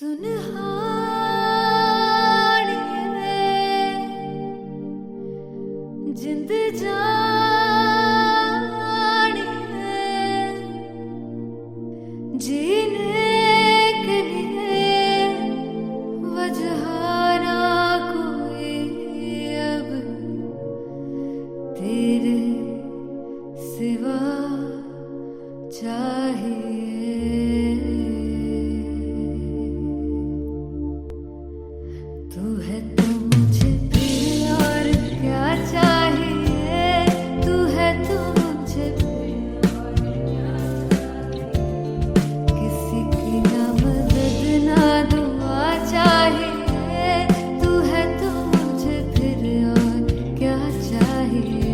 सुनहानिए जिंद जानिए जीने के लिए वजह ना कोई अब तेरे सिवा चाहिए। तू है तो मुझे फिर और क्या चाहिए, तू है तो मुझे फिर और क्या चाहिए। किसी की ना मदद ना दुआ चाहिए, तू है तो मुझे फिर और क्या चाहिए।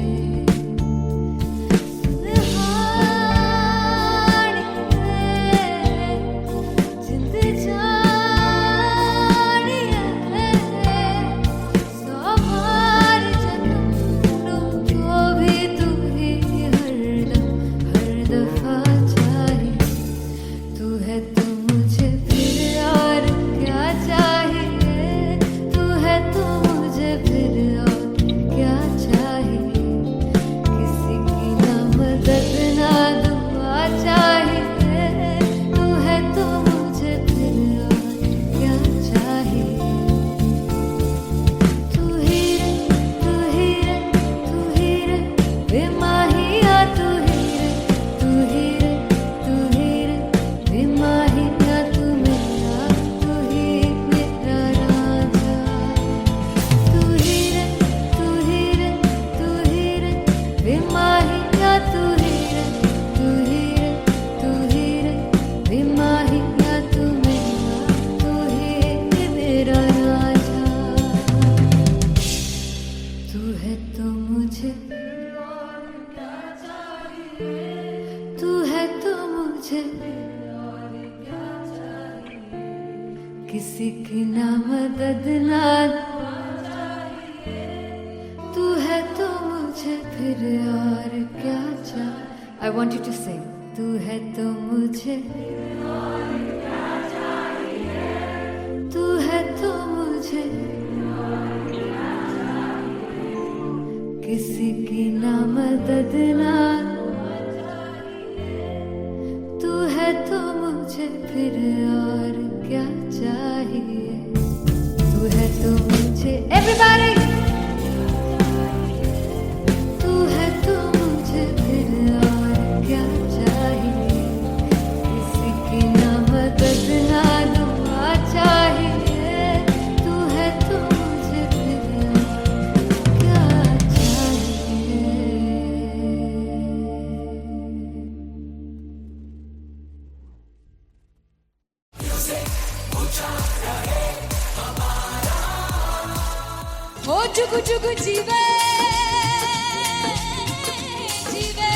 किसी की ना मदद ना तू है तो मुझे फिर और क्या चाहिए। I want you to sing. तू है तो मुझे तू है तो मुझे किसी की ना मदद ना तू है तो मुझे फिर और क्या चाहिए। तू है तो मुझे everybody तू है तो मुझे फिर और क्या चाहिए। किसी की ना मदद ना दुआ चाहिए, तू है तो मुझे फिर और क्या चाहिए। हो जुगु जुगु जीवे जीवे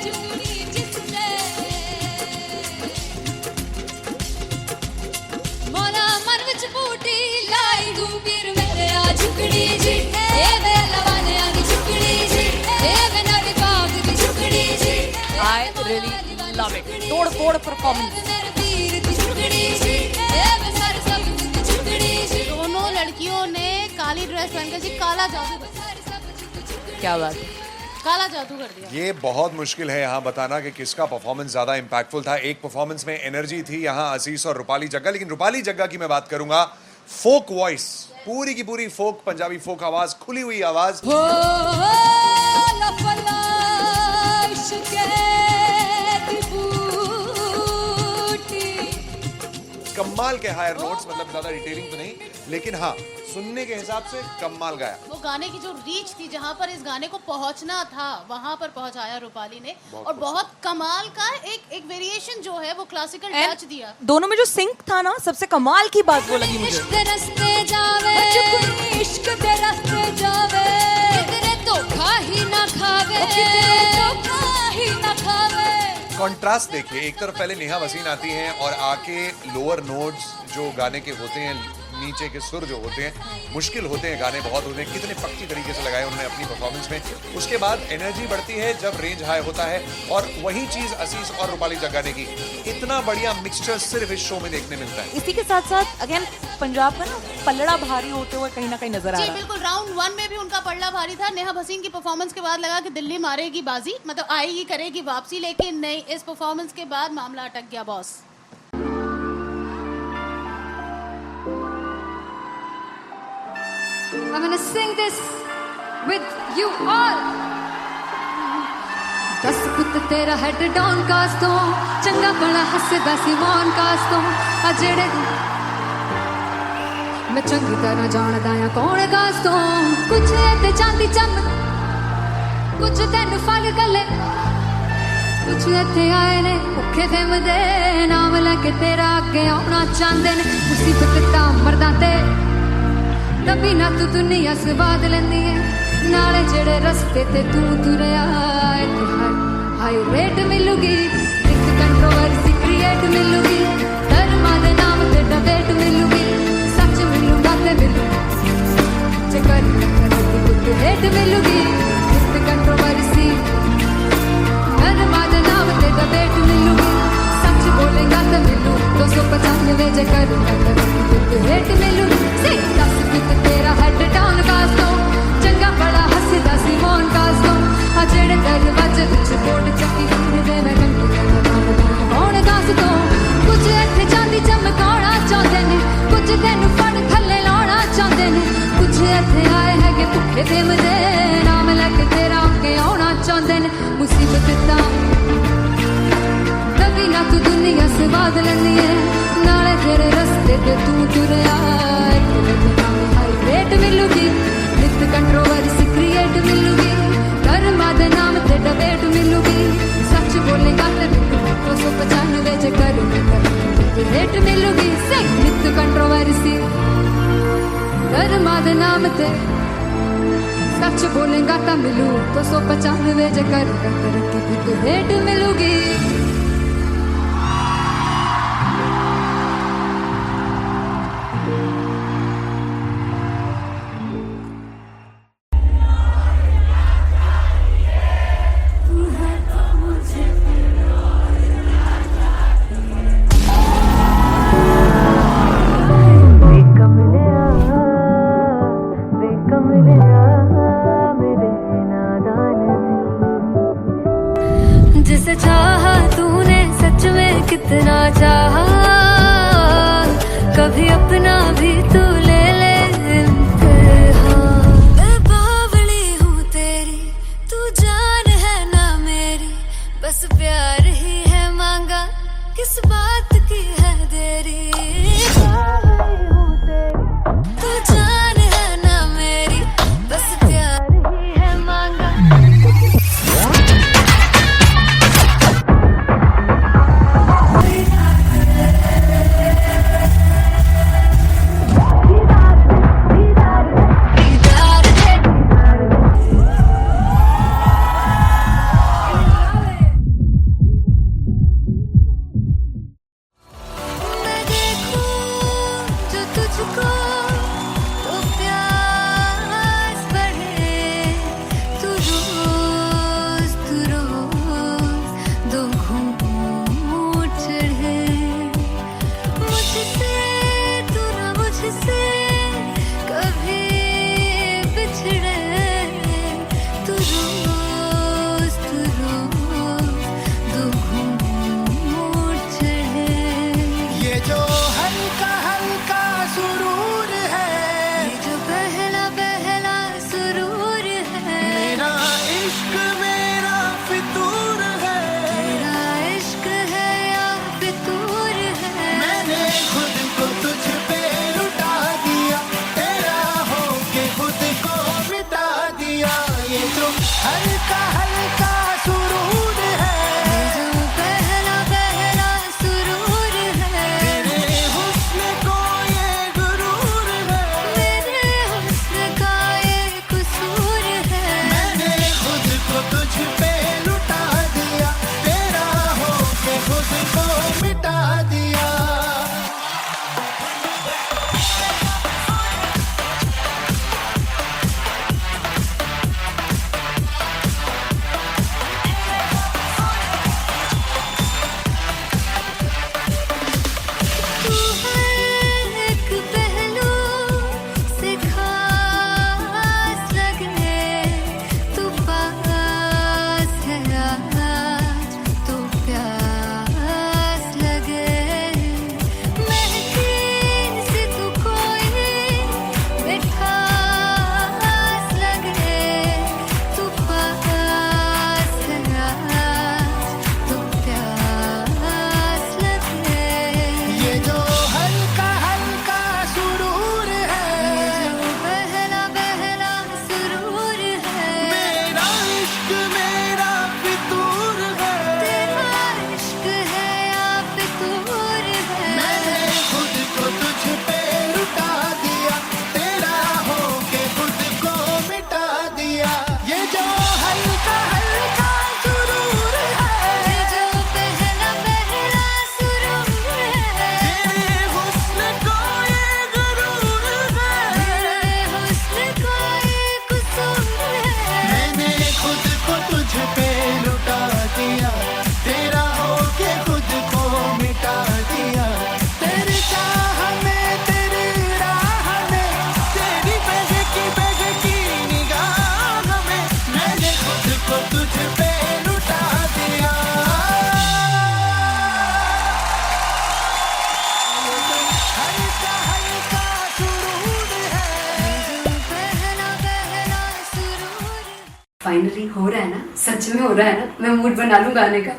जुगनी जिसने मोरा मन विच बूटी लाई गुबीर मेरे आ झुकड़ी जी ए वे लवाने आगी झुकड़ी जी ए वे नवी बाग दी झुकड़ी जी। I really love it. तोड़ फोड़ परफॉर्मेंस। दोनों लड़कियों ने काली ड्रेस पहनकर जी काला जादू कर दिया। क्या बात है। काला जादू कर दिया। ये बहुत मुश्किल है यहाँ बताना कि किसका परफॉर्मेंस ज्यादा इम्पैक्टफुल था। एक परफॉर्मेंस में एनर्जी थी यहाँ असीस और रूपाली जग्गा, लेकिन रूपाली जग्गा की मैं बात करूंगा फोक वॉइस, पूरी की पूरी फोक पंजाबी फोक आवाज, खुली हुई आवाज। कमाल के हायर नोट्स, मतलब ज्यादा डिटेलिंग तो नहीं, लेकिन हाँ सुनने के हिसाब से कमाल गाया। वो गाने की जो रीच थी, जहाँ पर इस गाने को पहुंचना था वहां पर पहुंचाया रूपाली ने, और बहुत कमाल का एक वेरिएशन जो है वो क्लासिकल टच दिया। दोनों में जो सिंक था ना, सबसे कमाल की बात वो लगी मुझे। इश्क दे रास्ते जावे इश्क दे रास्ते जावे किधरे धोखा ही ना खावे किधरे धोखा ही ना खावे। कॉन्ट्रास्ट देखिए, एक तरफ पहले नेहा वसीन आती हैं और आके लोअर नोट्स जो गाने के होते हैं नीचे के सुर जो होते हैं मुश्किल होते हैं, गाने बहुत होते हैं, कितने पक्की तरीके से लगाए उन्होंने अपनी परफॉर्मेंस में। उसके बाद एनर्जी बढ़ती है जब रेंज हाई होता है, और वही चीज असीस और रूपाली जग्गा ने की। इतना बढ़िया मिक्सचर सिर्फ इस शो में देखने मिलता है। इसी के साथ साथ अगेन पंजाब का ना पलड़ा भारी होते हुए कहीं ना कहीं नजर आ जी रहा है। बिल्कुल, राउंड 1 में भी उनका पलड़ा भारी था। नेहा भसीन की परफॉर्मेंस के बाद लगा कि दिल्ली मारेगी बाजी, मतलब आएगी करेगी वापसी, लेकिन नहीं, इस परफॉर्मेंस के बाद मामला अटक गया boss. I'm gonna sing this with you all. दस पुत तेरा हेड डाउन कास तो चंगा बड़ा हसदा सी मौन कास तो आ जेड़े मैं चंगी तरह जानदा आ कौन कास तो कुछ ते चांदी चम कुछ तेन फल गले कुछ इत्थे आए ने भुखे फिमदे नाम लैके तेरा अगे आउणा चाहंदे ने मुसीबत तां मरदा ते तभी ना तू दुनिया स्वाद लेंदी है नाले जेड़े रस्ते ते तू तुरया हाई रेट मिलूगी एक कंट्रोवर्सी क्रिएट मिलूगी धर्मा दे नाम ते डिबेट मिलूगी सच मिलूगा ते मिलू चकर कुछ रेट मिलूगी एक कंट्रोवर्सी धर्मा दे नाम ते डिबेट मिलूगी सच बोलेगा ते मिलू 295 चकर कुछ रेट मिलूगी से 10 कुछ तेरा हेड डाउन कास्तो चंगा बड़ा हसदा सी मौन कास्तो आ जेड़े दरवाजे विच बोर्ड चक्की फिरदे मैं कंटी कौन कास्तो कुछ इत्थे चांदी चमकाउणा चाहंदे ने कुछ तैनू फड़ थल्ले लाउणा चाहंदे ने कुछ इत्थे आए हैगे भुखे फिमदे नाम लैके तेरा अगे आउणा चाहंदे ने मुसीबत तां तभी ना तू दुनिया स्वाद लैंदी है नाले तेरे रस्ते ते तू तुरया हाई रेट मिलूगी नित कंट्रोवर्सी क्रिएट मिलूगी धर्मा दे नाम ते डिबेट मिलूगी सच बोलेगा ते मिलू 295 चकर रेट मिलूगी से नित कंट्रोवर्सी धर्मा दे नाम ते सच बोलेगा ता मिलू 295 चकर रेट मिलूगी। जिसे चाहा तू फाइनली हो रहा है ना, सच में हो रहा है ना, मैं मूड बना लूं गाने का।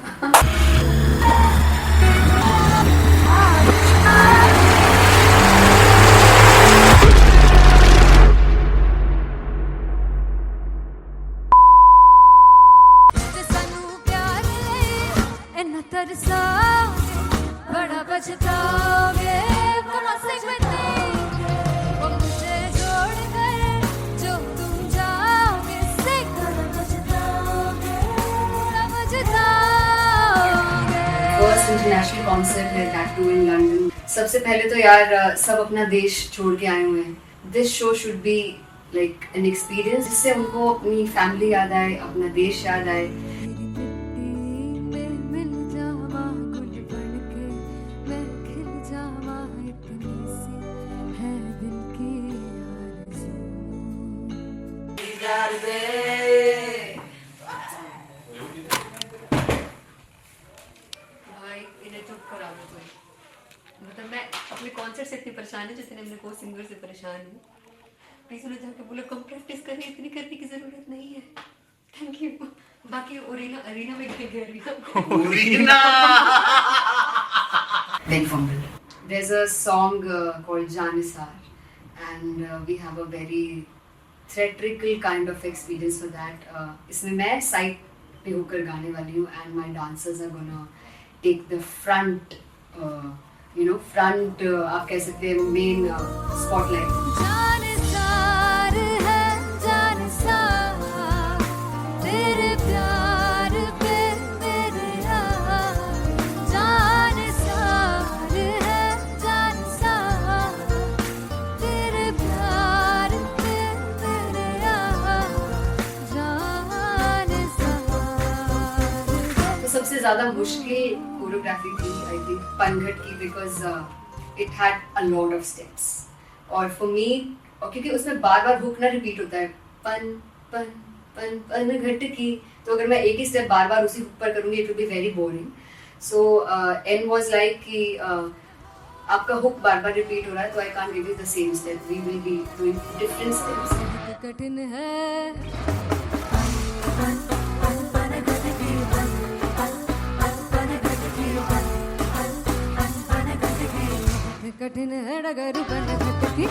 बड़ा पछताओगे वो मुझे छोड़कर जो तुम जाओगे से पछताओगे फर्स्ट इंटरनेशनल कॉन्सर्ट है दैट टू इन लंदन। सबसे पहले तो यार सब अपना देश छोड़ के आए हुए हैं। This show should be like an experience जिससे उनको अपनी फैमिली याद आए, अपना देश याद आए। मतलब मैं अपने कॉन्सर्ट से इतनी परेशान हूँ जितने अपने को सिंगर से परेशान हूँ। प्लीज उन्हें जाके बोलो कम प्रैक्टिस करें, इतनी करने की जरूरत नहीं है। Thank you. बाकी अरीना में गए arena Big fumble. There's a song called Janisar and we have a very theatrical kind of experience for that. इसमें मैं साइड पे होकर गाने वाली हूँ and my dancers are gonna take the front, front आप कह सकते हैं main spotlight. जानसार है जानसार तेरे प्यार पे मेरे जानसार है जानसार तेरे प्यार पे मेरे जानसार। तो सबसे ज़्यादा मुश्किल कोरियोग्राफी थी आई थिंक पनघट की, because it had a lot of steps और फॉर मी, और क्योंकि उसमें बार बार हुक ना रिपीट होता है, पन पन पन पनघट की, तो अगर मैं एक ही स्टेप बार बार उसी हुक पर करूँगी it will be very boring. So and was like कि आपका हुक बार बार रिपीट हो रहा है तो I can't give you the same step, we will be doing different steps. कठिन है कठिन है डगर पनघट की।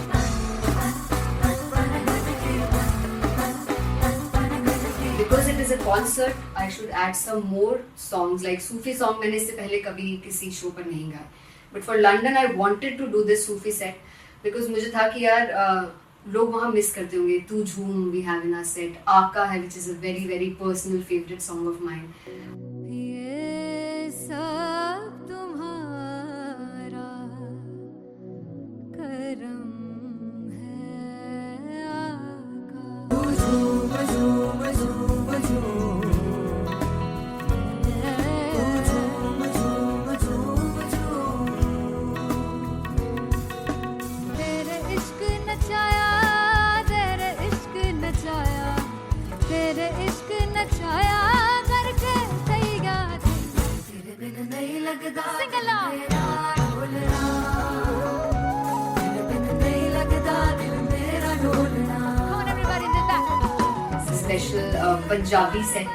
Because it is a concert, I should add some more songs like Sufi song. मैंने इससे पहले कभी किसी शो पर नहीं गाया, but for London I wanted to do this Sufi set because मुझे था कि यार लोग वहाँ मिस करते होंगे। तू झूम we have in our set, आका है which is a very very personal favorite song of mine. ये सब तुम्हारा करम है आका। झूम झूम झूम झूम झूम झूम झूम तेरे इश्क नचाया तेरे इश्क नचाया तेरे इश्क नचाया करके तैयार तेरे बिन नहीं लगता सिंगला ढोलना तेरे बिन नहीं लगता दिल मेरा ढोलना। Come on everybody did that. Special Punjabi set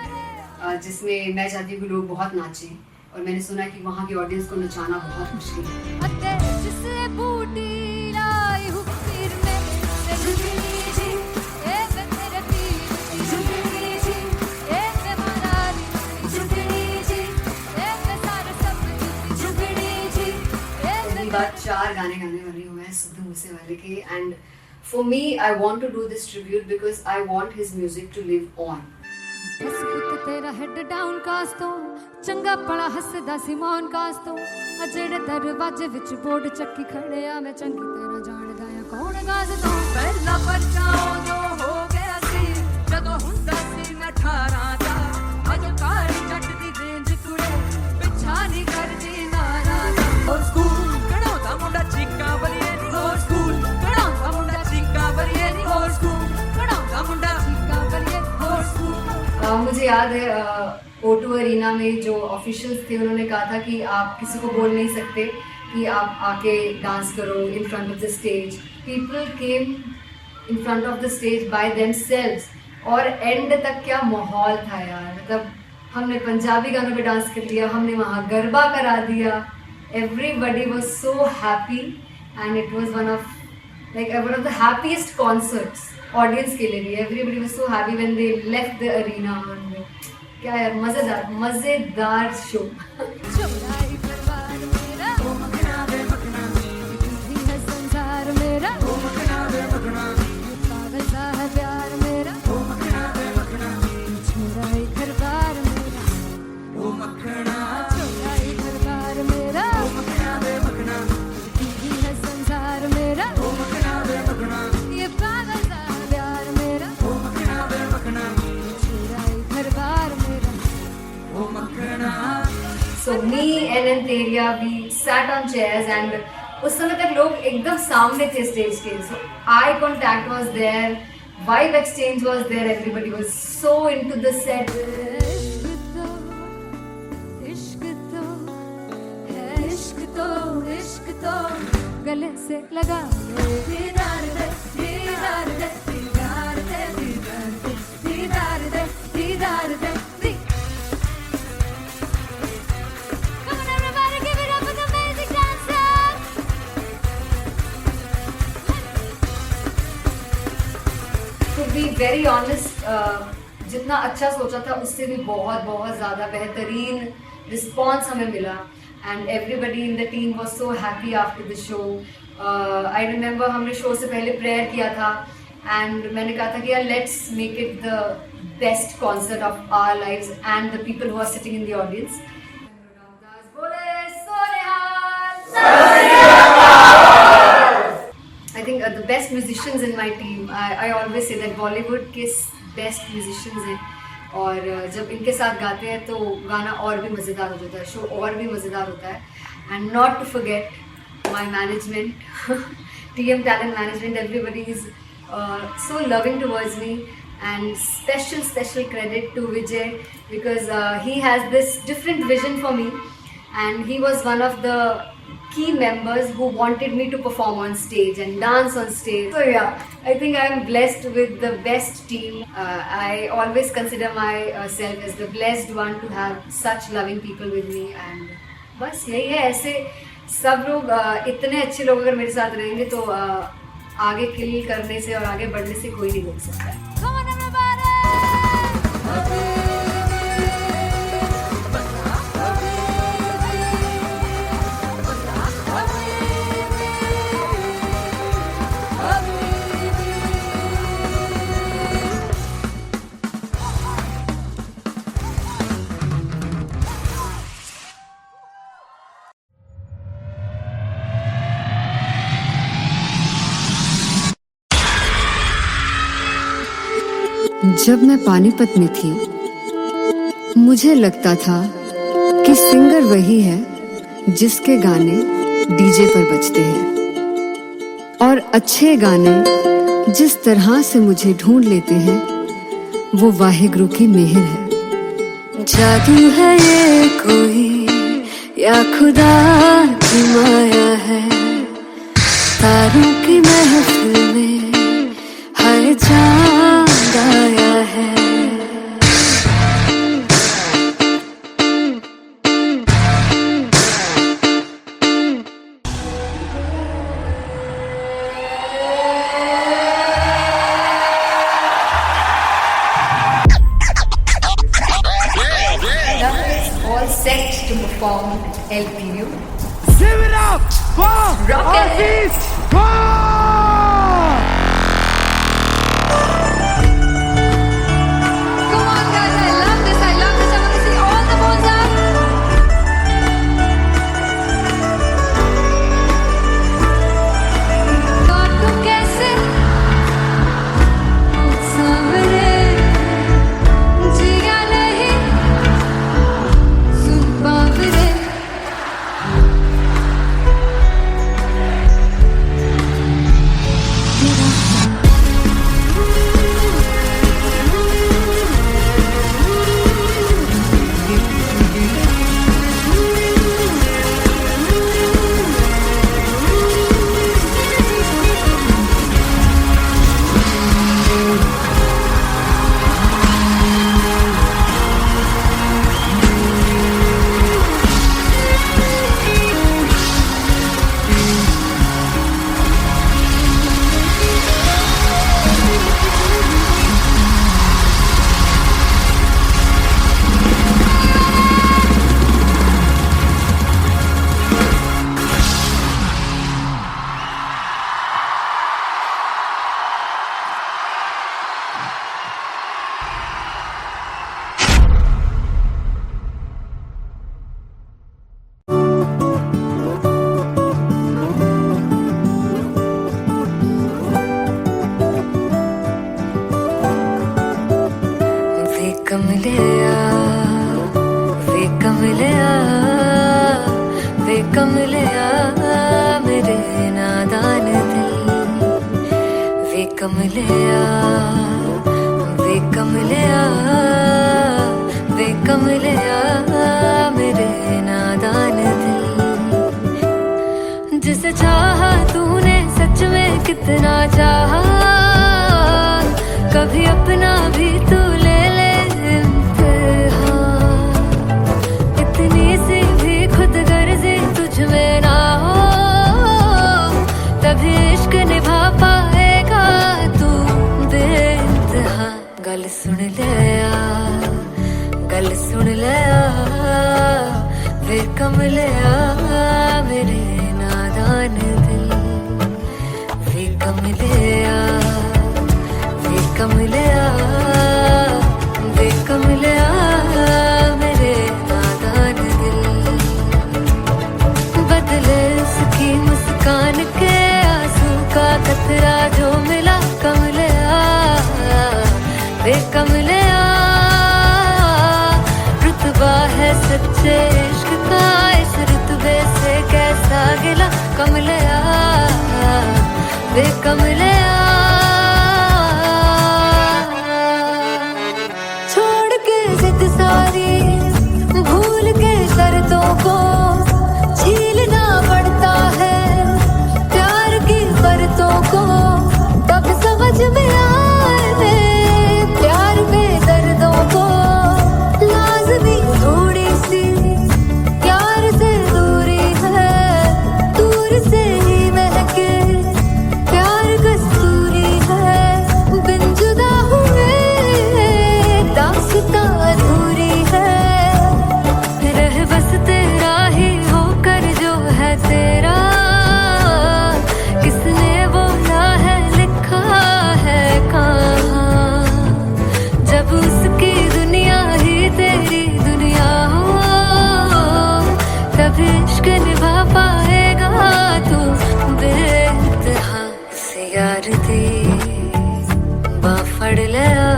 जिसमें मैं चाहती हूँ कि लोग बहुत नाचें और मैंने सुना है कि वहाँ की ऑडियंस को नचाना बहुत मुश्किल है। अते जिससे बूटी लाई हूँ पीर में ते झुकनी जी ए वे तेरे पीर की झुकनी जी ए वे मारारी की झुकनी जी ए वे सारे सब की झुकनी जी ए पहली बार 4 गाने गाने वाली हूँ मैं सिद्धू मूसेवाले के, and for me I want to do this tribute because I want his music to live on. बस पुत तेरा हेड डाउन कास तो चंगा पड़ा हसदा सिमोन कास तो अजड़े दरवाजे विच बोर्ड चक्की खड़े आ मैं चंगी तरह जानदा आ कौन गाज तो पहला परचाओ जो हो गया सी जदों हुंदा सी मैं 18 दा अज काली जट दी रेंज कुड़े पिछा नहीं करदी नाराज ओ स्कूल कढ़ाउंदा मुंडा चीका बलिए नी ओ स्कूल कढ़ाउंदा मुंडा चीका बलिए नी ओ स्कूल कढ़ाउंदा मुंडा चीका बलिए ओ स्कूल। मुझे याद है O2 अरीना में जो ऑफिशियल्स थे उन्होंने कहा था कि आप किसी को बोल नहीं सकते कि आप आके डांस करो in front of the stage. People came in front of the stage by themselves और एंड तक क्या माहौल था यार, मतलब हमने पंजाबी गानों पे डांस कर लिया, हमने वहाँ गरबा करा दिया. Everybody was so happy and it was one of the happiest concerts audience के लिए भी. Everybody was so happy when they left the arena. और क्या यार, मजेदार शो. चौराई परिवार मेरा ओ मखना वे मखना तू है संसार मेरा ओ मखना वे मखना पागल सा है प्यार मेरा ओ मखना वे मखना चौराई परिवार मेरा ओ मखना चौराई परिवार मेरा ओ मखना वे मखना तू है संसार मेरा ओ मखना वे मखना ये पागल सा है प्यार मेरा ओ मखना वे मखना चौराई परिवार मेरा ओ मखना. So me and Anteria, we sat on chairs and उस समय तक लोग एकदम सामने थे स्टेज के. So eye contact was there, vibe exchange was there, everybody was so into the set. इश्क तो है, इश्क तो गले से लगा ले. दीदार दे दीदार दे दीदार दे दीदार दे दीदार दे दीदार दे. Come on everybody, give it up for the amazing dancers. To be very honest, जितना अच्छा सोचा था उससे भी बहुत बहुत ज़्यादा बेहतरीन रिस्पॉन्स हमें मिला. And everybody in the team was so happy after the show. I remember हमने शो से पहले प्रेयर किया था एंड मैंने कहा था कि यार let's make it the best concert of our lives and the people who are sitting in the audience. I think the best musicians in my team, I always say that Bollywood के best musicians हैं और जब इनके साथ गाते हैं तो गाना और भी मज़ेदार हो जाता है, शो और भी मज़ेदार होता है. And not to forget my management, TM Talent Management, everybody is so loving towards me. And special credit to Vijay because he has this different vision for me and he was one of the key members who wanted me to perform on stage and dance on stage. So yeah, I think I am blessed with the best team. I always consider myself as the blessed one to have such loving people with me. And बस यही है, ऐसे सब लोग इतने अच्छे लोग अगर मेरे साथ रहेंगे तो आगे किल करने से और आगे बढ़ने से कोई नहीं रोक सकता. Come on everybody. जब मैं पानीपत में थी मुझे लगता था कि सिंगर वही है जिसके गाने डीजे पर बजते हैं और अच्छे गाने जिस तरह से मुझे ढूंढ लेते हैं वो वाहिगुरु की मेहर है. जादू है ये कोई या खुदा की माया है, तारों की महफिल में हर चांद आया है. All set to perform LPU. Give it up for Rocket. Come on guys, I love this. I want to see all the balls up. काटू कैसे सामने जिया नहीं सुन बावरे. कमलिया वे कमलिया वे कमलिया मेरे नादान दिल जिसे चाहा तूने सच में कितना चाहा कभी अपना भी तू ले ले इम्तिहान इतनी सी भी खुद गर्जी तुझ में ना हो तभी इश्क निभा पाएगा तू बेइंतहा गल सुन लिया वे कमलिया मेरे नादान दिल वे कमलिया वे कमलिया वे कमलिया मेरे नादान दिल बदले उसकी मुस्कान के आंसू का कतरा जो मिला कमलिया वे कमलिया रुतबा है सच्चे इश्क का इस रुतबे से कैसा गिला कमलिया वे कमलिया छोड़ के जिद सारी भूल के शर्तों को छीलना पड़ता है प्यार की शर्तों को तब समझ में आए प्यार में दर्दों को लाज़मी थोड़ी सी प्यार से दूरी है दूर से ही महके प्यार कस्तूरी है बिन जुदा हुए दास्तां अधूरी है रह बस तेरा ही होकर जो है तेरा किसने बोला है लिखा है कहाँ जब उसकी दुनिया ही तेरी दुनिया हो तब इश्क निभा पाएगा तू बेइंतहा से यार दी बाफड़ लिया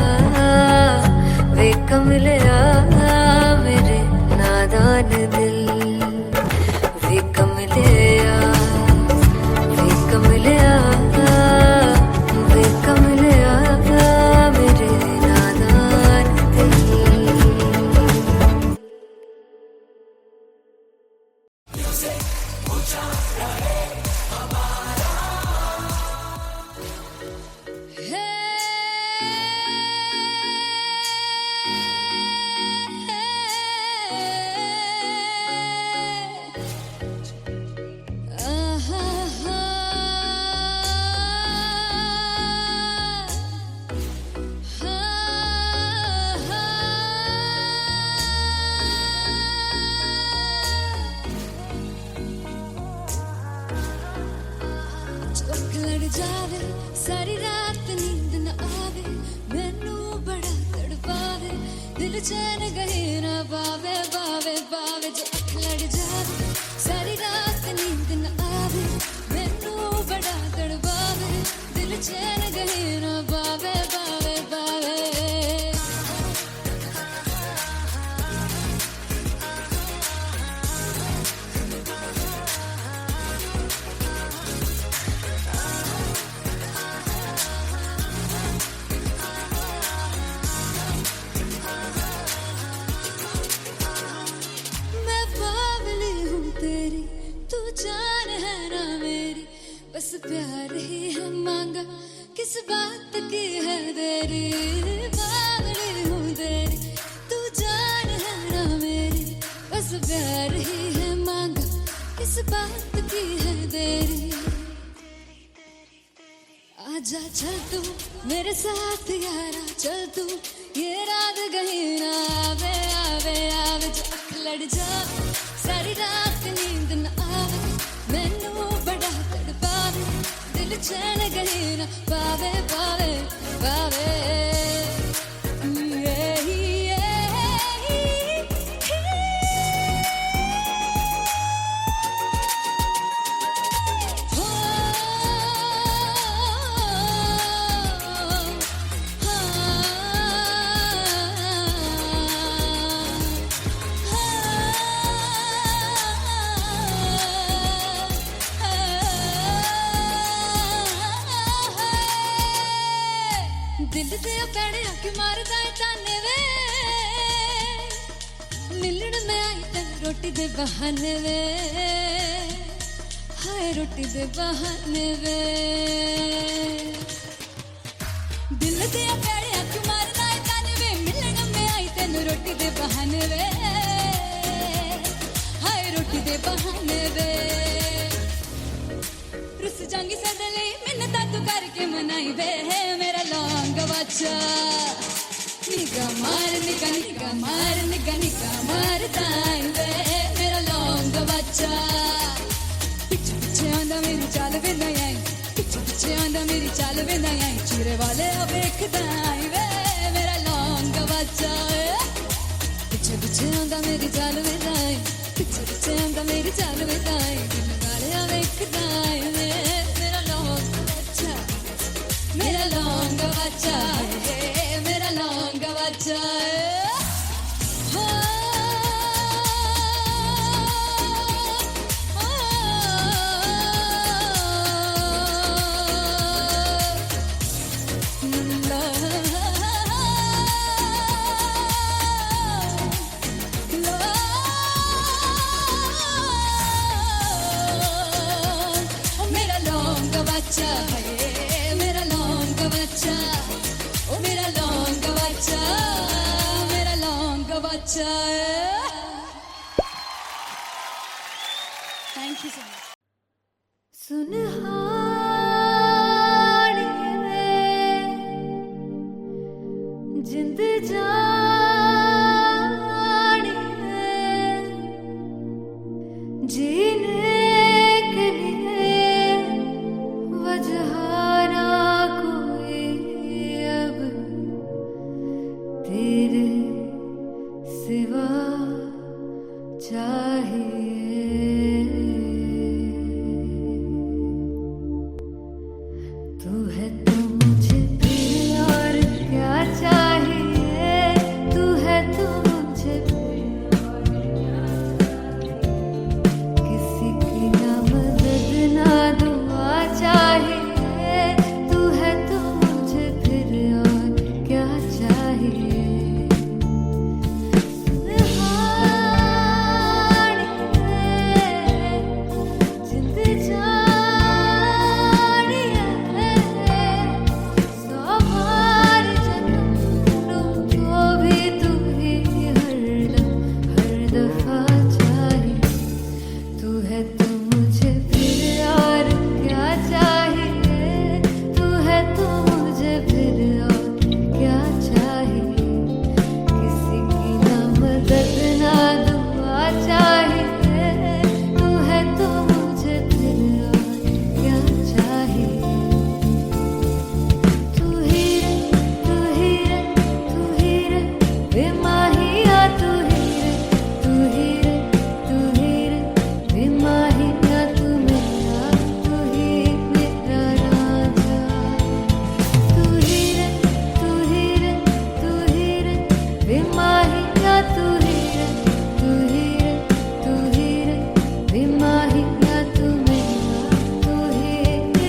वे कमलिया मेरे नादान दिल वे कमलिया वे कमलिया वे कमलिया मेरे नादान दिल चौक लड़ जावे सारी रात नींद न आवे मैनू बड़ा तड़पावे दिल चैन गहे ना पावे पावे पावे जो अख लड़ जावे सारी रात नींद न आवे मैनू बड़ा तड़पावे दिल चैन गहे ना पावे पावे पावे मैं बावली हूँ तेरी तू जान है ना मेरी बस प्यार ही है मांगा किस बात की है देरी बावली हूँ तेरी तू जान है ना मेरी बस प्यार ही है मांगा किस बात की है देरी आजा चल तू मेरे साथ यारा चल तू ये रात कहीं ना आवे आवे आवे जो अख लड़ जावे सारी रात नींद न आवे मैनू बड़ा तड़पावे दिल चैन कहीं ना पावे पावे पावे दिल ते पैणे आके मारदा है ताने वे मिलन में आई तेन रोटी दे बहाने वे हाय रोटी दे बहाने वे दिल ते पैणे आके मारदा है ताने वे मिलन में आई तेन रोटी दे बहाने वे हाय रोटी दे बहाने वे रुस जांगी सदले मिन्नता तू करके मनाई वे मेरा लौंग बच्चा निगा मार निगा निगा मार निगा निगा मारता है वे मेरा लौंग बच्चा पीछे पीछे आंदा मेरी चाल वे नहीं आई पीछे पीछे आंदा मेरी चाल वे नहीं आई चीरे वाले अब देखदा है वे मेरा लौंग बच्चा पीछे पीछे आंदा मेरी चाल वे नहीं आई पीछे पीछे आंदा मेरी चाल वे नहीं आई दिल वाले अब देखदा है वे मेरा लौंग बच्चा मेरा लौंग बच्चा मेरा लौंग बच्चा मेरा लौंग बच्चा मेरा लौंग बच्चा ओ मेरा लौंग बच्चा मेरा लौंग बच्चा thank you so much Sunhani जिंद जानी जीने के लिए वजह ना कोई अब तेरे सिवा चाहिए तू है तो मुझे फिर और क्या चाहिए तू है तो मुझे किसी की ना मदद ना दुआ चाहिए तू है तो मुझे फिर और क्या चाहिए सुनहानी जिंद जानी सौ बार जन्म लूं तो भी तू ही हर दफा चाहिए तू है तो मुझे फिर और क्या चाहिए तू है तो मुझे फिर और क्या चाहिए किसी की ना मदद ना दुआ चाहिए तू है तो मुझे फिर और क्या चाहिए तू ही रे तू ही रे तू ही रे बेमाहिया तू ही रे तू ही रे तू ही रे बेमाहिया तू मेरा राजा तू ही रे तू ही रे तू ही रे बेमाहिया तू ही रे तू ही रे तू ही रे बेमाहिया तू ही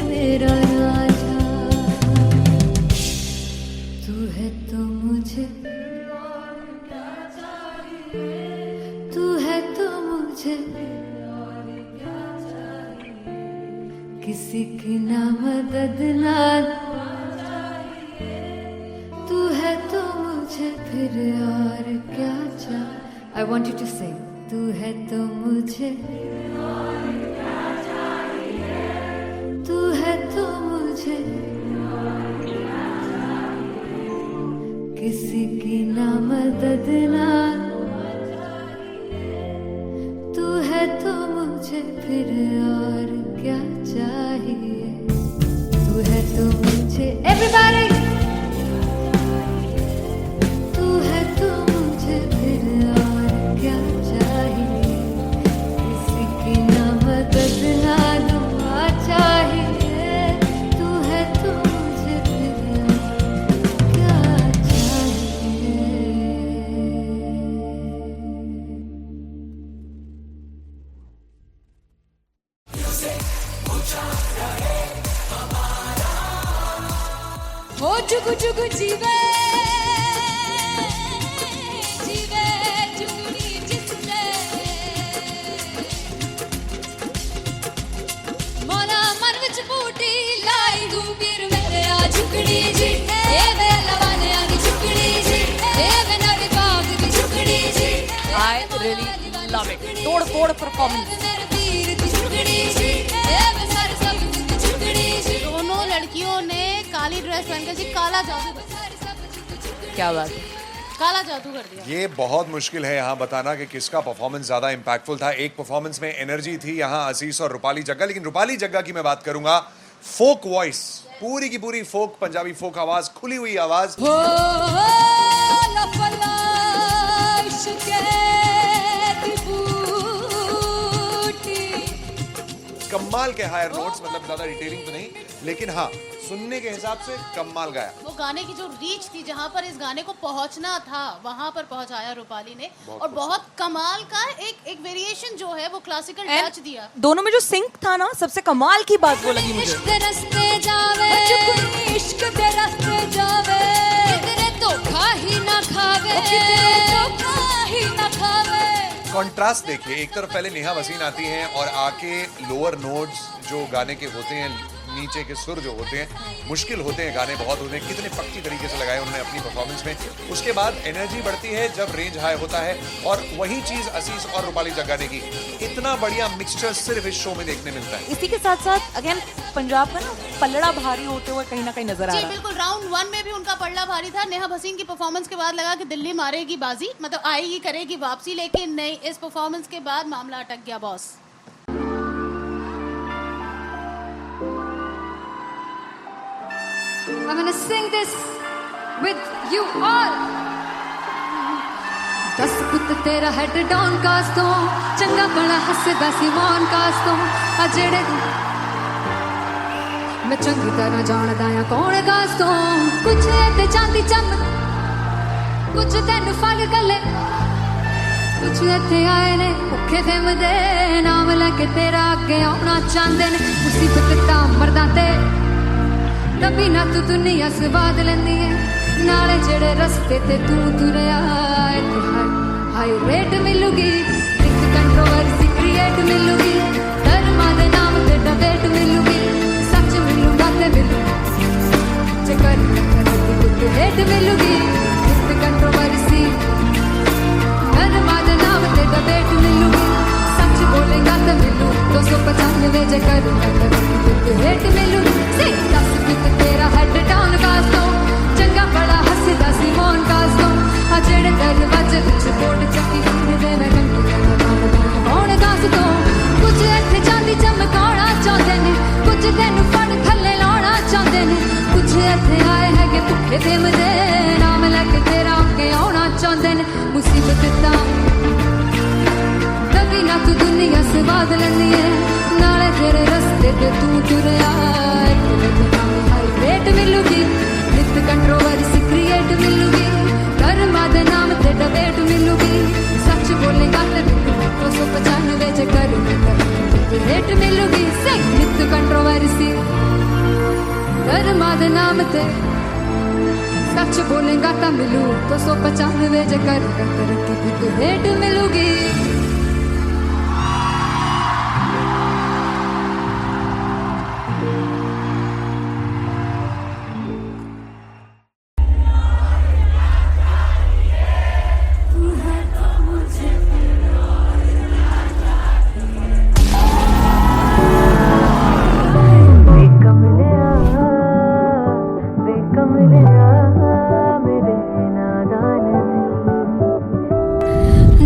मेरा राजा तू है तो मुझे तू है तो मुझे किसी की ना मदद ना तू है तो मुझे फिर और क्या चाहिए I want you to sing तू है तो मुझे तू है तो मुझे किसी की ना मदद ना तू है तो मुझे फिर और क्या चाहिए तू है तो मुझे everybody तू है तो मुझे फिर और क्या चाहिए किसी की ना मदद ना दुआ चाहिए तू है तो मुझे फिर और क्या चाहिए हो जुग जुग जीवे जीवे जुगनी जिसने मोला मन विच बूटी लाई गुबीर मेरे आ झुकड़ी जी ए वे लवाने आगी झुकड़ी जी ए वे नवी बाग दी झुकड़ी जी I really love it. तोड़ फोड़ परफॉर्मेंस। मेरे पीर दी झुकड़ी जी ए वे सारे सब दी झुकड़ी जी दोनों लड़कियों ने काली ड्रेस पहनकर जी काला जादू क्या बात है। काला जादू कर दिया। ये बहुत मुश्किल है यहाँ बताना कि किसका परफॉर्मेंस ज्यादा इंपैक्टफुल था। एक परफॉर्मेंस में एनर्जी थी यहाँ असीस और रूपाली जग्गा, लेकिन रूपाली जग्गा की मैं बात करूंगा फोक वॉइस, पूरी की पूरी फोक पंजाबी फोक आवाज, खुली हुई आवाज। हो लफला इश्क़े दी बूटी कमाल के हायर नोट्स, मतलब ज्यादा डिटेलिंग तो नहीं, लेकिन हाँ सुनने के हिसाब से कमाल गाया। वो गाने की जो रीच थी, जहाँ पर इस गाने को पहुंचना था वहां पर पहुंचाया रूपाली ने। और बहुत कमाल का एक वेरिएशन जो है वो क्लासिकल टच दिया। दोनों में जो सिंक था ना, सबसे कमाल की बात वो लगी मुझे। इश्क दे रस्ते जावे इश्क दे रस्ते जावे कितने धोखा ही ना खावे धोखा ही ना खावे। कॉन्ट्रास्ट देखिए, एक तरफ पहले नेहा भसीन आती हैं और आके लोअर नोट्स जो गाने के होते हैं, नीचे के सुर जो होते हैं, मुश्किल होते हैं, गाने बहुत होते हैं, कितने पक्की तरीके से लगाए उन्होंने अपनी परफॉर्मेंस में। उसके बाद एनर्जी बढ़ती है जब रेंज हाई होता है, और वही चीज असीस और रूपाली जग्गा ने की। इतना बढ़िया मिक्सचर सिर्फ इस शो में देखने मिलता है। इसी के साथ साथ अगेन पंजाब का ना पलड़ा भारी होते हुए कहीं ना कहीं नजर आ जी रहा है। बिल्कुल, राउंड 1 में भी उनका पलड़ा भारी था। नेहा भसीन की परफॉर्मेंस के बाद लगा कि दिल्ली मारेगी बाजी, मतलब आएगी करेगी वापसी, लेकिन नहीं, इस परफॉर्मेंस के बाद मामला अटक गया boss. I'm gonna sing this with you all. दस पुत तेरा हेड डाउन कास तो चंगा बड़ा हसदा सी मौन कास तो आ जेड़े मैं चंगी तरह जानदा आ कौन कास तो कुछ ते चांदी चम कुछ तेन फल गले कुछ इत्थे आए ने भुखे फिमदे नाम लेके तेरा अगे आउणा चाहंदे ने मुसीबत तां मरदा ते तभी ना तू दुनिया स्वाद लेंदी है नाले जेड़े रस्ते ते तू तुरया हाई रेट मिलूगी एक कंट्रोवर्सी क्रिएट मिलूगी धर्मा दे नाम ते डिबेट मिलूगी सच मिलूगा ते मिलू जे कर कुछ रेट मिलूगी एक कंट्रोवर्सी धर्मा दे नाम ते डिबेट मिलूगी सच बोलेगा ते मिलू 295 जे कर कुछ रेट मिलूगी से दस तेरा हेड डाउन कास तो चंगा बड़ा हसदा सी मौन कास तो आ जेड़े दरवाजे विच बोर्ड चक्की दे मैं कौन कास तो कुछ इत्थे चांदी चमकाउणा चाहंदे ने कुछ तेनू फड़ थल्ले लाउणा चाहंदे ने कुछ इत्थे आए हैगे भुखे फिमदे नाम लेके तेरा अगे आउणा चाहंदे ने मुसीबत तां तभी ना तू दुनिया स्वाद लैंदी है नाले तेरे रस्ते ते तू तुरया रेट मिलूगी नित कंट्रोवर्सी क्रिएट मिलूगी कर्मा दे नाम ते डिबेट मिलूगी सच बोलेगा ते 295 जे कर रेट मिलूगी से नित कंट्रोवर्सी कर्मा दे नाम ते सच बोलेगा ता मिलू 295 जे कर रेट मिलूगी।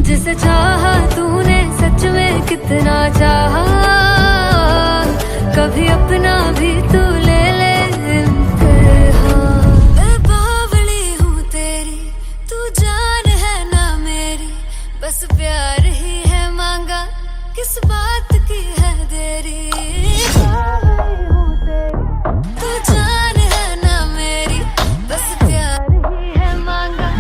जिसे चाहा तूने सच में कितना चाहा कभी अपना भी तू ले ले इम्तिहान। मैं बावली हूँ तेरी तू जान है ना मेरी बस प्यार ही है मांगा किस बात की है देरी। बावली हूँ तेरी तू जान है ना मेरी बस प्यार ही है मांगा।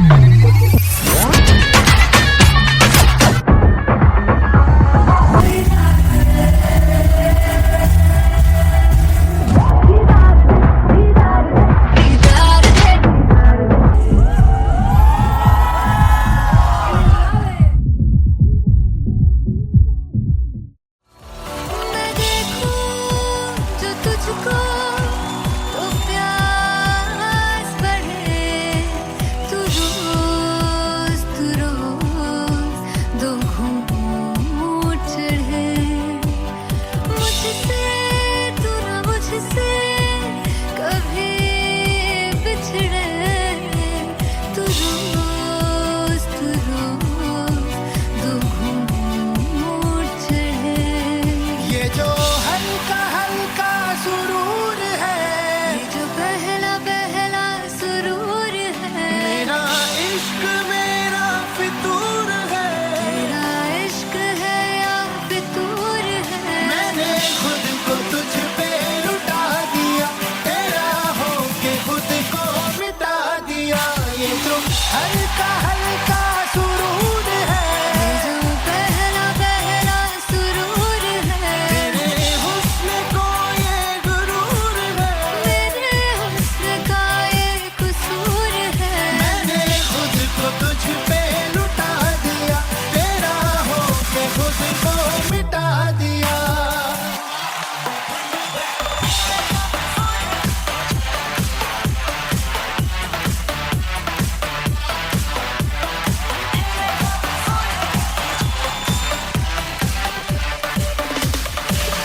सुरूर है, ये जो पहला पहला सुरूर है, मेरा इश्क मेरा फितूर है, तेरा इश्क है या फितूर है। मैंने खुद को तुझ पे लुटा दिया, तेरा होके खुद को मिटा दिया। ये जो हल्का हल्का सुरूर है, ये जो पहला पहला सुरूर है, तेरे हुस्न को ये गुरूर है, मेरे हुस्न का ये कसूर है। मैंने खुद को तुझ पे लुटा दिया, तेरा होके खुद को मिटा दिया।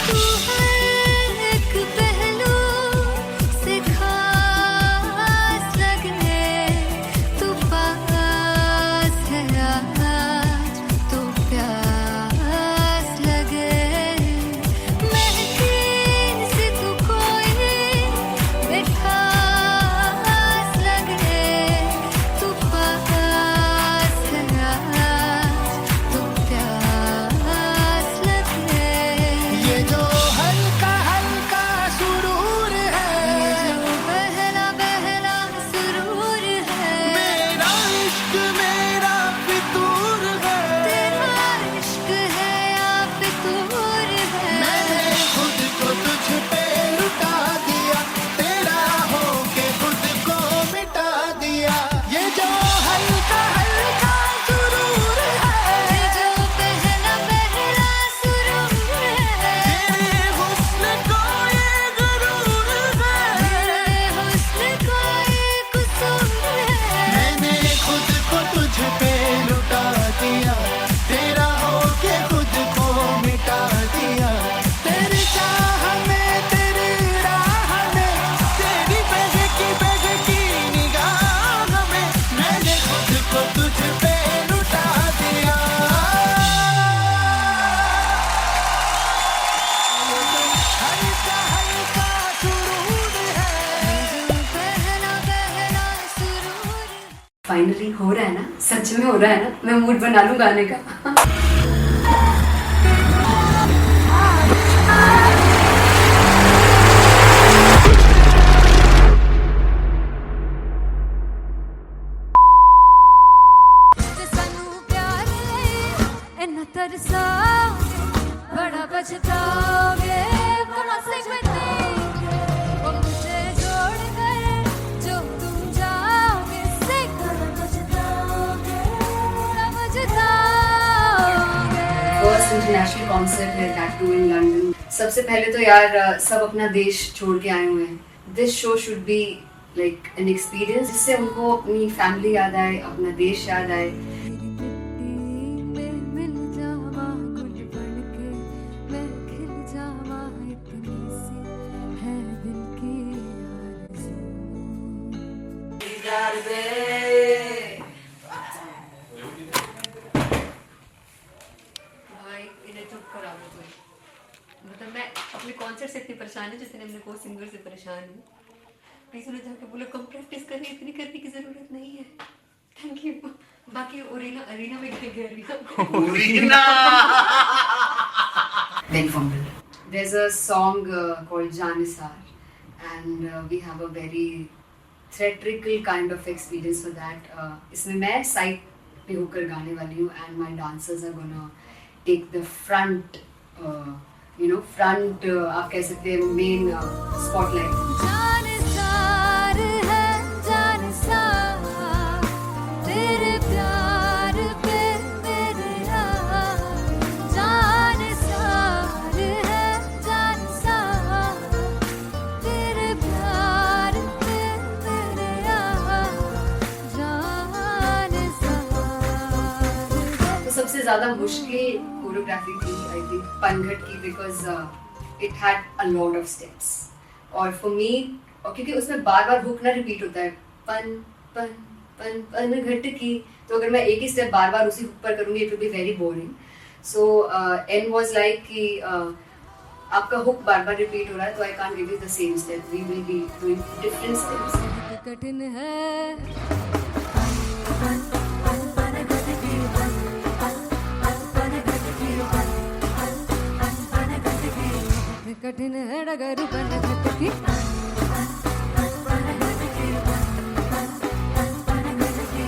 तू हर एक पहलू से खास लगे, तू पास है आज तो प्यास लगे। महकी सी तू कोई मिठास लगे, तू पास है आज तो प्यास लगे। ये जो हल्का हल्का सुरूर है, ये जो पहला पहला सुरूर है, मेरा इश्क मेरा फितूर है, तेरा इश्क है या फितूर है। मैंने खुद को तुझ पे लुटा दिया, तेरा होके खुद को मिटा दिया। ये जो हल्का हल्का सुरूर है, ये जो पहला पहला सुरूर है, तेरे हुस्न को ये गुरूर है, तेरे हुस्न का ये कसूर है। मैंने खुद को तुझ पे लुटा दिया, तेरा होके खुद को मिटा दिया। तेरी चाह में तेरी राह में, तेरी बहकी निगाह में, मैंने खुद को तुझ पे लुटा दिया। हल्का हल्का सुरूर है, ये जो पहला पहला सुरूर है। फाइनली हो रहा है ना, सच में हो रहा है ना। मैं मूड बना लूं गाने का। जे सानू प्यार ले इन्ना तरसाओगे, बड़ा पछताओगे। कहाँ से बचेंगे वो मुझे छोड़ कर, जो तुम जाओगे से बड़ा पछताओगे, बड़ा पछताओगे। फर्स्ट इंटरनेशनल कॉन्सर्ट है, दैट टू इन लंदन। सबसे पहले तो यार सब अपना देश छोड़ के आए हुए हैं। This show should be like an experience, जिससे उनको अपनी फैमिली याद आए, अपना देश याद आए। तेरी मिट्टी में मिल जावा, गुल बन के मैं खिल जावा, इतनी सी है दिल की आरज़ू। भाई इन्हें चुप करा दो कोई। मतलब मैं अपने कॉन्सर्ट से इतनी परेशान है जितने अपने को सिंगर से परेशान हूँ। प्लीज उन्हें जाके बोलो कम प्रैक्टिस करनी, इतनी करने की जरूरत नहीं है। Thank you. बाकी अरीना में गए arena Very fumble. There's a song called Janisar, and we have a very theatrical kind of experience for that. इसमें मैं साइड पे होकर गाने वाली हूँ, and my dancers are gonna take the front, front आप कह सकते हैं main spotlight. जानसार है जानसार, तेरे प्यार पे मेरे यार। जानसार है जानसार, तेरे प्यार पे मेरे यार। जानसार है। तो सबसे ज़्यादा मुश्किल कोरियोग्राफी थी आई थिंक पनघट की, because it had a lot of steps. और फॉर मी, और क्योंकि उसमें बार बार हुक ना रिपीट होता है, पन पन पन पन घट की, तो अगर मैं एक ही स्टेप बार बार उसी हुक पर करूँगी it will be very boring. So and was like कि आपका हुक बार बार रिपीट हो रहा है, तो I can't give you the same step, we will be doing different steps. कठिन है कठिन है डगर बन खटकी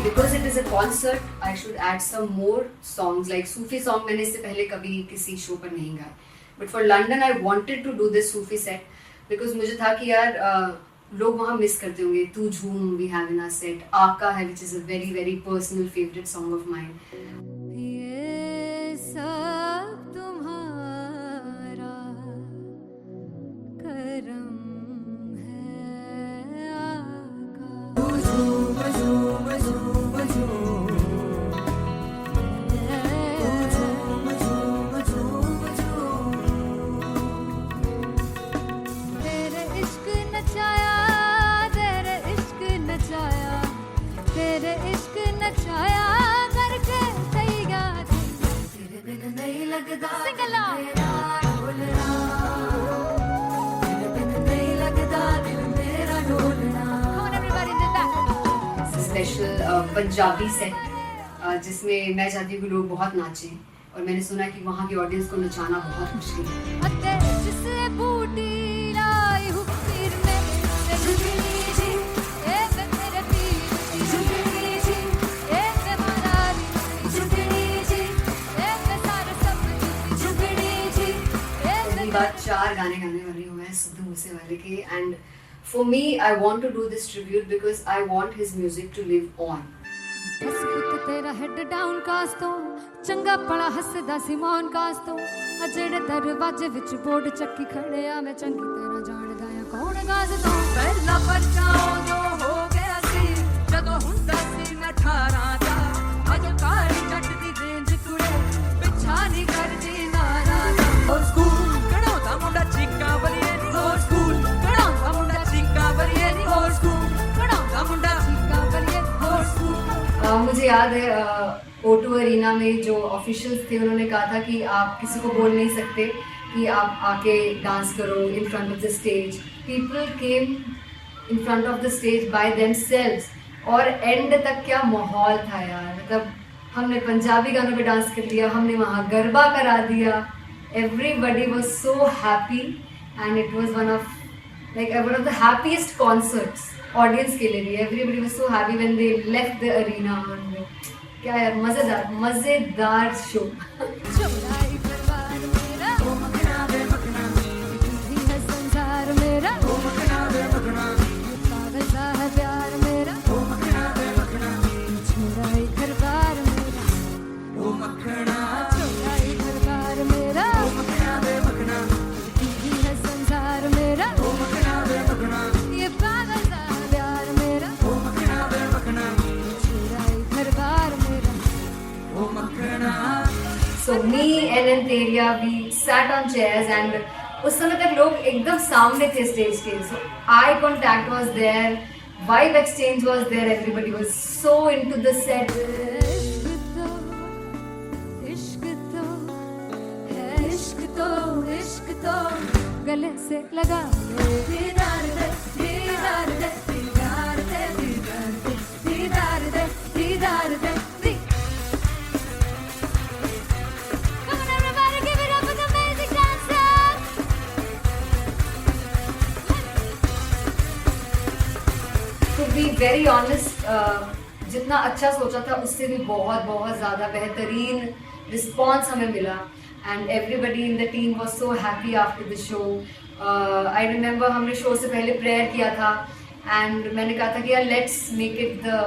Because it is a concert, I should add some more songs like Sufi song. मैंने इससे पहले कभी किसी शो पर नहीं गाया. But for London, I wanted to do this Sufi set because मुझे था कि यार लोग वहाँ मिस करते होंगे. तू झूम we have in our set. आका है which is a very very personal favorite song of mine. ये सब तुम्हारा करम है आका तेरे इश्क नचाया करके सही गा तेरे बिन नहीं लगदा सिंगला तेरे बिन नहीं लगदा दिल मेरा ढोलना। Come on everybody did that. Special Punjabi set जिसमें मैं चाहती हूँ कि लोग बहुत नाचें और मैंने सुना कि वहाँ की ऑडियंस को नचाना बहुत मुश्किल है। अते जिससे बूटी लाई हूँ पीर में ते झुगनी जी ए वे मेरे पीर की झुगनी जी ए वे मनाली झुगनी जी ए वे सारे सब की झुगनी जी ए पहली बार 4 गाने गाने वाली हूँ मैं सिद्धू मूसेवाले के and for me I want to do this tribute because I want his music to live on. बस पुत तेरा हेड डाउन कास तो चंगा पड़ा हसदा सी मौन कास तो आ जेड़े दरवाजे विच बोर्ड चक्की खड़े आ मैं चंगी तरह जानदा आ कौन गाज तो पहला बचाओ जो हो गया सी जदों हुंदा सी मैं 18 दा अज कारी जट दी रेंज कुड़े पिछा नहीं करदी नारा दा हो स्कूल कढ़ाउंदा मुंडा चीका बलिए नी हो स्कूल कढ़ाउंदा मुंडा चीका बलिए नी हो स्कूल कढ़ाउंदा मुंडा चीका बलिए हो स्कूल। मुझे याद है O2 अरीना में जो ऑफिशियल्स थे उन्होंने कहा था कि आप किसी को बोल नहीं सकते कि आप आके डांस करो in front of the stage. People came in front of the stage by themselves और एंड तक क्या माहौल था यार. मतलब हमने पंजाबी गानों पे डांस कर लिया, हमने वहाँ गरबा करा दिया. Everybody was so happy and it was one of the happiest concerts audience के लिए भी. Everybody was so happy when they left the arena. और क्या यार मजेदार शो. चौड़ाई परिवार मेरा ओ मखना बे मखना भी है संसार मेरा ओ मखना बे मखना पागल सा है प्यार मेरा ओ मखना बे मखना चौड़ाई परिवार मेरा ओ मखना चौड़ाई परिवार मेरा ओ मखना बे मखना भी है संसार मेरा ओ मखना बे मखना ये पागल सा है प्यार मेरा ओ मखना बे मखना चौड़ाई परिवार मेरा ओ मखना. So me and Anteria, we sat on chairs and उस समय तक लोग एकदम सामने थे स्टेज के. So eye contact was there, vibe exchange was there, everybody was so into the set. इश्क तो गले से लगा ले दीदार दे दीदार दे दीदार दे दीदार दे दीदार दे. Come on everybody, give it up for the amazing dancers. To be very honest, जितना अच्छा सोचा था उससे भी बहुत ज़्यादा बेहतरीन रिस्पॉन्स हमें मिला. And everybody in the team was so happy after the show. I remember हमने शो से पहले प्रेयर किया था and मैंने कहा था कि यार let's make it the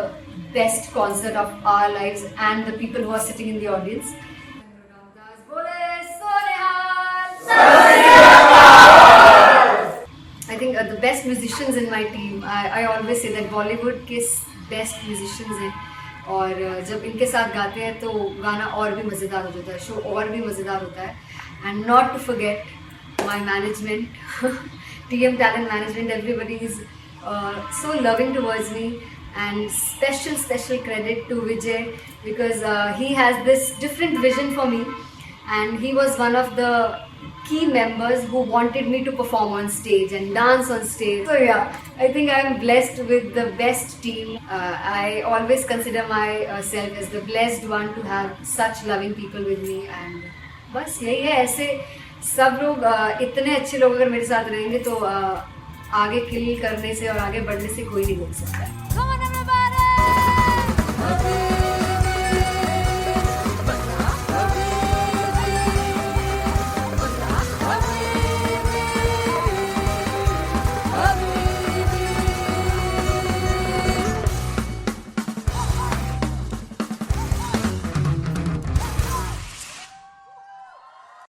best concert of our lives and the people who are sitting in the audience. I think the best musicians in my team. I always say that Bollywood के best musicians हैं. और जब इनके साथ गाते हैं तो गाना और भी मज़ेदार हो जाता है, शो और भी मज़ेदार होता है. And not to forget my management, TM talent management. Everybody is so loving towards me and special credit to Vijay because he has this different vision for me and he was one of the key members who wanted me to perform on stage and dance on stage. So yeah, I think I'm blessed with the best team. I always consider myself as the blessed one to have such loving people with me, and बस यही है. ऐसे सब लोग इतने अच्छे लोग अगर मेरे साथ रहेंगे तो आगे किल करने से और आगे बढ़ने से कोई नहीं रोक सकता है. Come on everybody!